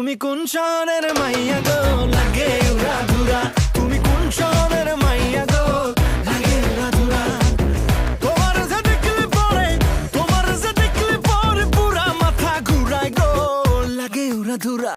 তুমি কোন শহরের মাইয়া গো লাগে উড়া ধুরা তুমি কোন শহরের মাইয়া গো লাগে উড়া ধুরা তোমার যে দেখলে পরে পুরা মাথা ঘুরায় গো লাগে উড়া ধুরা